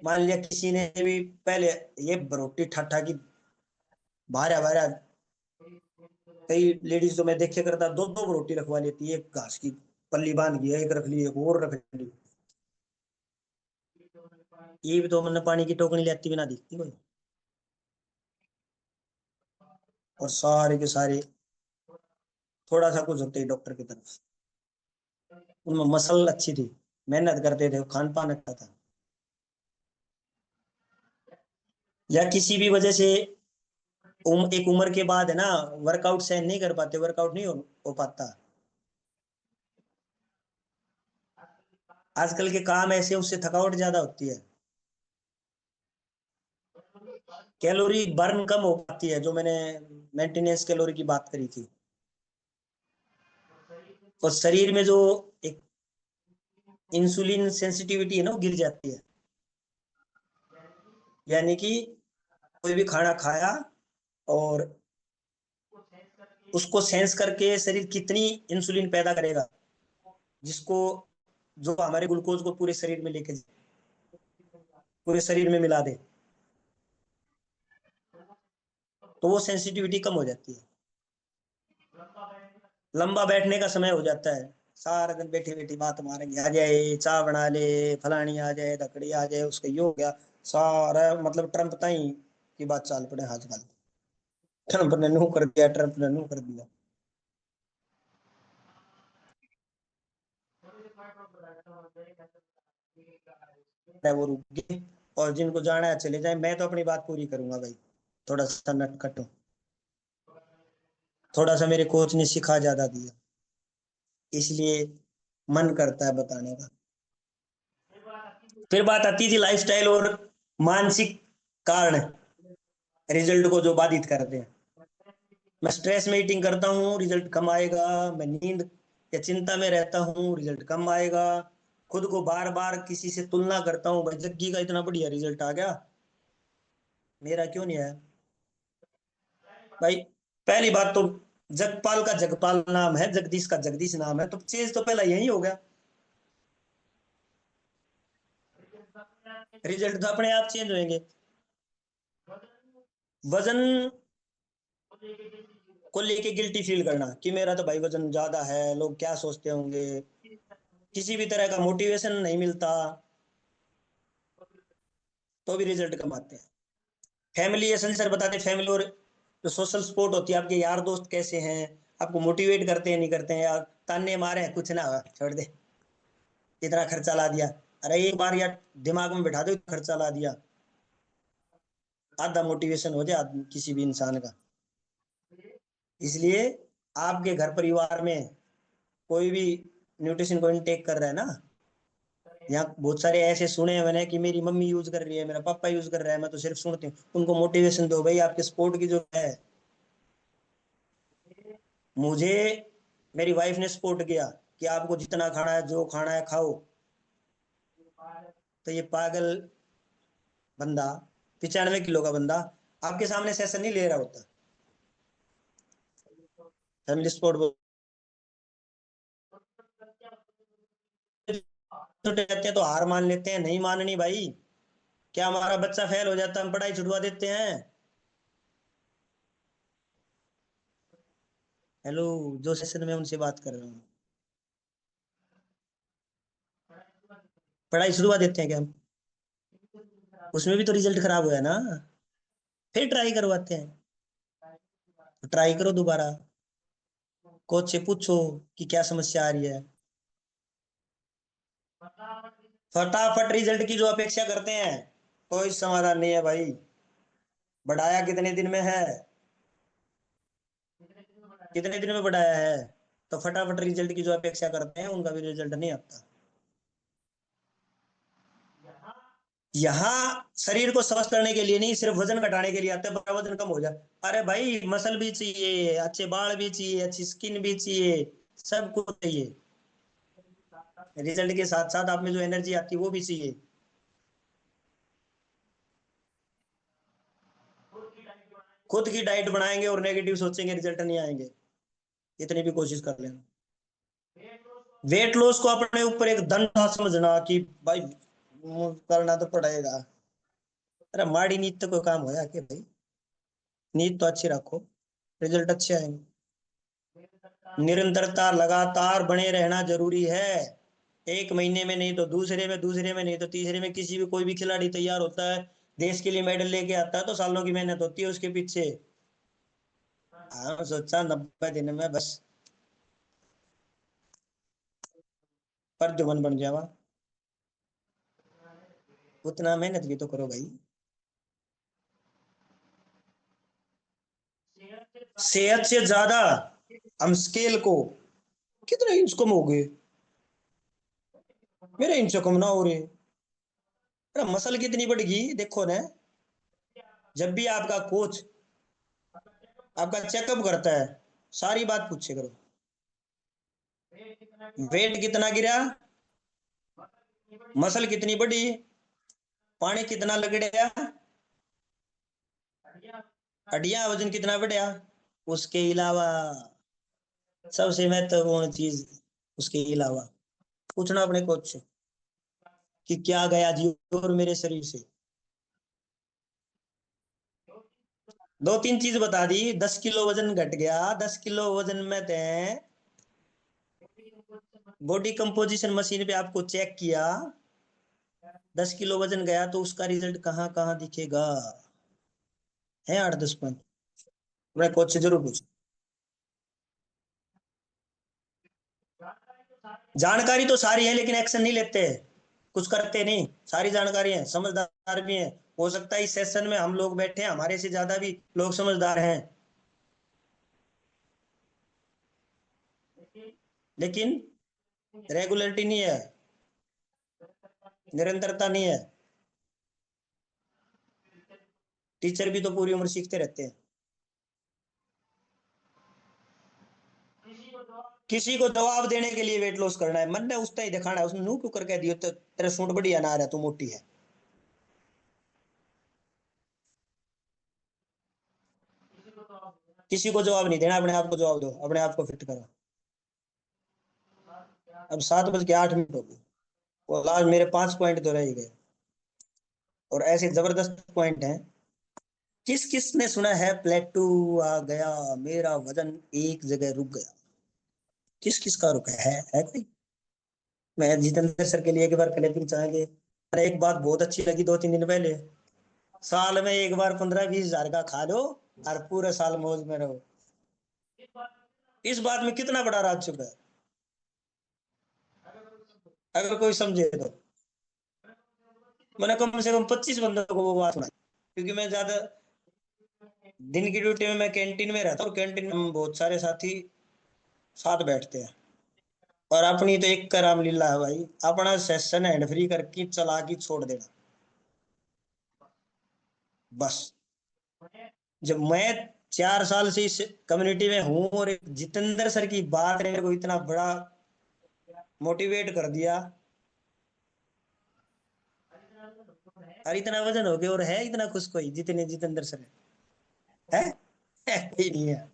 मान लिया किसी ने भी पहले ये बरोटी ठाठा की भारा भारा, कई लेडीज तो मैं देखे करता दो दो रोटी रखवा लेती है, एक घास की पल्ली बांध गया, एक रख ली, एक और रख ली। ये भी तो मतलब पानी की टोकरी लेती भी ना दिखती कोई। और सारे के सारे थोड़ा सा कुछ होते ही डॉक्टर की तरफ। उनमें मसल अच्छी थी, मेहनत करते थे, खान पान अच्छा था। या किसी भी वजह से एक उम्र के बाद है ना, वर्कआउट सहन नहीं कर पाते, वर्कआउट नहीं हो पाता। आजकल के काम ऐसे, उससे थकावट ज्यादा होती है, कैलोरी बर्न कम हो पाती है, जो मैंने मेंटेनेंस कैलोरी की बात करी थी। और शरीर में जो एक इंसुलिन सेंसिटिविटी है ना वो गिर जाती है। यानी कि कोई भी खाना खाया और उसको सेंस करके शरीर कितनी इंसुलिन पैदा करेगा, जिसको जो हमारे ग्लूकोज को पूरे शरीर में लेके पूरे शरीर में मिला दे, तो वो सेंसिटिविटी कम हो जाती है। लंबा बैठने का समय हो जाता है, सारा दिन बैठी बैठी बात मारेंगे, आ जाए चाय बना ले, फलानी आ जाए, धकड़ी आ जाए, उसका ये हो गया, सारा मतलब ट्रम्प ताई की बात चाल पड़े आजकल। ट्रम्प ने नू कर दिया, ट्रम्प ने नू कर दिया। वो रुक गए, और जिनको जाना है चले जाए, मैं तो अपनी बात पूरी करूंगा भाई। थोड़ा सा नटखट हूँ, थोड़ा सा मेरे कोच ने सिखा ज्यादा दिया, इसलिए मन करता है बताने का। फिर बात आती थी लाइफस्टाइल और मानसिक कारण रिजल्ट को जो बाधित करते हैं। मैं स्ट्रेस में ईटिंग करता हूँ, रिजल्ट कम आएगा। मैं नींद या चिंता में रहता हूँ, रिजल्ट कम आएगा। खुद को बार बार किसी से तुलना करता हूँ, भाई जग्गी का इतना बढ़िया रिजल्ट आ गया, मेरा क्यों नहीं आया? भाई पहली बात तो, जगपाल का जगपाल नाम है, जगदीश का जगदीश नाम है, तो चेंज तो पहला यही हो गया। रिजल्ट तो अपने आप चेंज होंगे। वजन को लेके गिल्टी फील करना कि मेरा तो भाई वजन ज्यादा है, लोग क्या सोचते होंगे, किसी भी तरह का मोटिवेशन नहीं मिलता, तो भी रिजल्ट कम आते हैं। फैमिली ये सर बताते, फैमिली और जो सोशल सपोर्ट होती है, आपके यार दोस्त कैसे हैं, आपको मोटिवेट करते हैं नहीं करते हैं, यार ताने मारे हैं, कुछ ना हुआ, छोड़ दे, इतना खर्चा ला दिया, अरे एक बार यार दिमाग में बिठा दो खर्चा ला दिया, आधा मोटिवेशन हो जाए किसी भी इंसान का। इसलिए आपके घर परिवार में कोई भी न्यूट्रिशन को इनटेक कर रहा है ना, यहाँ बहुत सारे ऐसे सुने हैं मैंने कि मेरी मम्मी यूज कर रही है, मेरा पापा यूज कर रहा है, मैं तो सिर्फ सुनती हूँ, उनको मोटिवेशन दो भाई, आपके सपोर्ट की जो है। मुझे मेरी वाइफ ने सपोर्ट किया कि आपको जितना खाना है, जो खाना है खाओ। तो ये पागल बंदा, 95 किलो का बंदा आपके सामने सेशन नहीं ले रहा होता। फैमिली सपोर्ट छोटे रहते हैं तो हार मान लेते हैं, नहीं माननी भाई। क्या हमारा बच्चा फेल हो जाता है, हम पढ़ाई छुड़वा देते हैं? हेलो, जो सेशन में उनसे बात कर रहा हूँ, पढ़ाई छुड़वा देते हैं क्या हम? उसमें भी तो रिजल्ट खराब हुआ ना, फिर ट्राई करवाते हैं। ट्राई करो दोबारा, कोच से पूछो कि क्या समस्या आ रही है। फटाफट रिजल्ट की जो अपेक्षा करते हैं, कोई समाधान नहीं है भाई। बढ़ाया कितने दिन में है, कितने दिन में बढ़ाया है, तो फटाफट रिजल्ट की जो अपेक्षा करते हैं उनका भी रिजल्ट नहीं आता। यहाँ शरीर को स्वस्थ करने के लिए नहीं, सिर्फ वजन घटाने के लिए आते हैं, बड़ा वजन कम हो जाए। अरे भाई मसल भी चाहिए, अच्छे बाल भी चाहिए, अच्छी स्किन भी चाहिए, सब कुछ चाहिए। रिजल्ट के साथ साथ आप में जो एनर्जी आती है वो भी चाहिए। खुद की डाइट बनाएंगे और नेगेटिव सोचेंगे, रिजल्ट नहीं आएंगे, इतनी भी कोशिश कर लेना। वेट लॉस को अपने ऊपर एक धंधा समझना कि भाई करना तो पड़ेगा। अरे माड़ी नींद तो कोई काम होया कि भाई, नींद तो अच्छी रखो, रिजल्ट अच्छे आएंगे। निरंतरता, लगातार बने रहना जरूरी है। एक महीने में नहीं तो दूसरे में, दूसरे में नहीं तो तीसरे में, किसी भी कोई भी खिलाड़ी तैयार होता है, देश के लिए मेडल लेके आता है तो सालों की मेहनत होती है उसके पीछे। हाँ सोचा 90 दिन में बस प्रद्युमन बन जावा, उतना मेहनत भी तो करो भाई। सेहत से ज्यादा हम स्केल को, कितने इंच कम हो गए, मेरे इंच कम ना हो रहे। अरे मसल कितनी बढ़ गई देखो ना। जब भी आपका कोच आपका चेकअप करता है, सारी बात पूछे करो। वेट कितना गिरा, मसल कितनी बढ़ी, पानी कितना लग गया, हड्डियां वजन कितना बढ़िया। उसके अलावा सबसे महत्वपूर्ण चीज, उसके अलावा पूछना अपने कोच से कि क्या गया जी और मेरे शरीर से। दो तीन चीज बता दी, 10 किलो वजन घट गया, 10 किलो वजन में थे, बॉडी कंपोजिशन मशीन पे आपको चेक किया, 10 किलो वजन गया तो उसका रिजल्ट कहाँ कहाँ दिखेगा। है 8-10 पॉइंट, अपने कोच से जरूर पूछ। जानकारी तो सारी है लेकिन एक्शन नहीं लेते, कुछ करते नहीं। सारी जानकारी है, समझदार भी है। हो सकता है इस सेशन में हम लोग बैठे हैं, हमारे से ज्यादा भी लोग समझदार हैं, लेकिन रेगुलरिटी नहीं है, निरंतरता नहीं है। टीचर भी तो पूरी उम्र सीखते रहते हैं। किसी को जवाब देने के लिए वेट लॉस करना है, मन ने उसका ही दिखाना है, उसने नू क्यों करके दियो तो तेरा सूट बढ़िया ना रहा, तू मोटी है। किसी को जवाब नहीं देना, अपने आप को जवाब दो, अपने आप को फिट करो। अब 7:08 हो गए और आज मेरे 5 पॉइंट तो रह ही गए, और ऐसे जबरदस्त पॉइंट हैं। किस किस ने सुना है प्लेटू आ गया, मेरा वजन एक जगह रुक गया, किस किस का रुका है कोई। मैं जितेंद्र सर के लिए एक बार क्लैपिंग चाहेंगे। अरे एक बात बहुत अच्छी लगी 2-3 दिन पहले, साल में एक बार 15-20 हजार का खा लो और पूरे साल मौज में रहो। इस बात में कितना बड़ा राज छुपा है, अगर कोई समझे तो। मैंने कम से कम 25 बंदों को वो बात सुनाई, क्योंकि मैं ज्यादा दिन की ड्यूटी में मैं कैंटीन में रहता हूँ, और कैंटीन में हम बहुत सारे साथी साथ बैठते हैं। और अपनी तो एक का राम लीला है भाई, अपना सेशन हैंड फ्री करके चला के छोड़ देना बस। जब मैं 4 साल से इस कम्युनिटी में हूँ और एक जितेंद्र सर की बात ने मेरे को इतना बड़ा मोटिवेट कर दिया, और इतना वजन हो गया और है इतना खुश कोई जितने जितेंद्र सर है, है कोई नहीं है।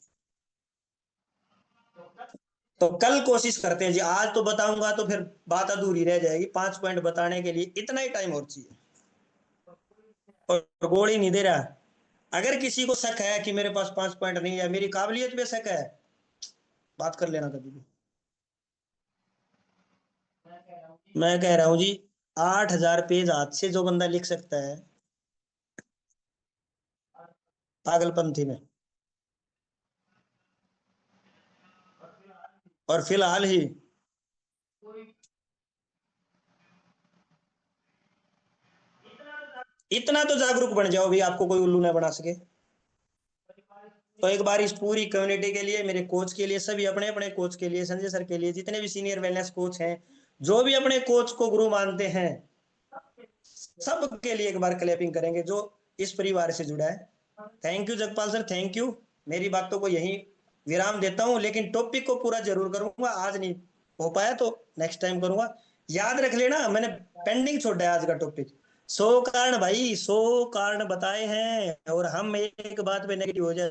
तो कल कोशिश करते हैं जी, आज तो बताऊंगा तो फिर बात अधूरी रह जाएगी, 5 पॉइंट बताने के लिए इतना ही टाइम और चाहिए, और गोली नहीं दे रहा। अगर किसी को शक है कि मेरे पास 5 पॉइंट नहीं है, मेरी काबिलियत में शक है, बात कर लेना कभी भी। मैं कह रहा हूँ जी, 8,000 पेज हाथ से जो बंदा लिख सकता है, पागलपंथी में। और फिलहाल ही इतना तो जागरूक बन जाओ भी आपको कोई उल्लू ना बना सके। तो एक बार इस पूरी कम्युनिटी के लिए, मेरे कोच के लिए, सभी अपने अपने कोच के लिए, संजय सर के लिए, जितने भी सीनियर वेलनेस कोच हैं, जो भी अपने कोच को गुरु मानते हैं, सबके लिए एक बार क्लैपिंग करेंगे जो इस परिवार से जुड़ा है। Thank you Jagpal sir, thank you. मेरी बातों को यही विराम देता हूं, लेकिन टॉपिक को पूरा जरूर करूंगा। आज नहीं हो पाया तो नेक्स्ट टाइम करूंगा। याद रख लेना, मैंने पेंडिंग छोड़ा है आज का टॉपिक। 100 कारण भाई, 100 कारण बताए हैं, और हम एक बात पे नेगेटिव हो जाए